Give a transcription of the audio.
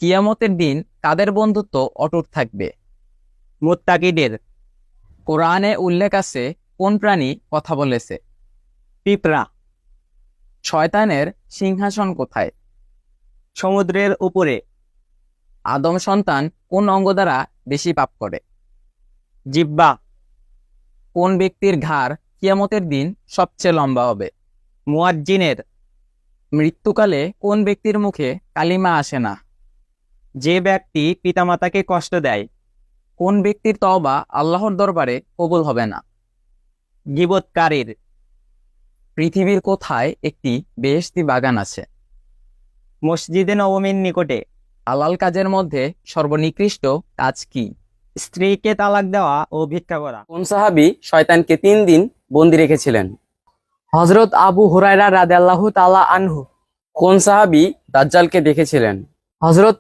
কিয়ামতের দিন কাদের বন্ধুত্ব অটুট থাকবে? মুত্তাকিদের। কোরআনে উল্লেখ আছে কোন প্রাণী কথা বলেছে? পিঁপড়া। শয়তানের সিংহাসন কোথায়? সমুদ্রের উপরে। আদম সন্তান কোন অঙ্গ দ্বারা বেশি পাপ করে? জিহ্বা। কোন ব্যক্তির ঘাড় কিয়ামতের দিন সবচেয়ে লম্বা হবে? মুয়াজ্জিনের। মৃত্যুকালে কোন ব্যক্তির মুখে কালিমা আসে না? যে ব্যক্তি পিতামাতাকে কষ্ট দেয়। কোন ব্যক্তির তওবা আল্লাহর দরবারে কবুল হবে না? গীবতকারীর। পৃথিবীর কোথায় একটি বেহেশতি বাগান আছে? মসজিদে নবমীর নিকটে। হালাল কাজের মধ্যে সর্বনিকৃষ্ট কাজ কি? স্ত্রীকে তালাক দেওয়া ও ভিক্ষা করা। কোন সাহাবী শয়তানকে 3 দিন বন্দী রেখেছিলেন? হযরত আবু হুরায়রা রাদিয়াল্লাহু তাআলা আনহু। কোন সাহাবী দাজ্জালকে দেখেছিলেন? হযরত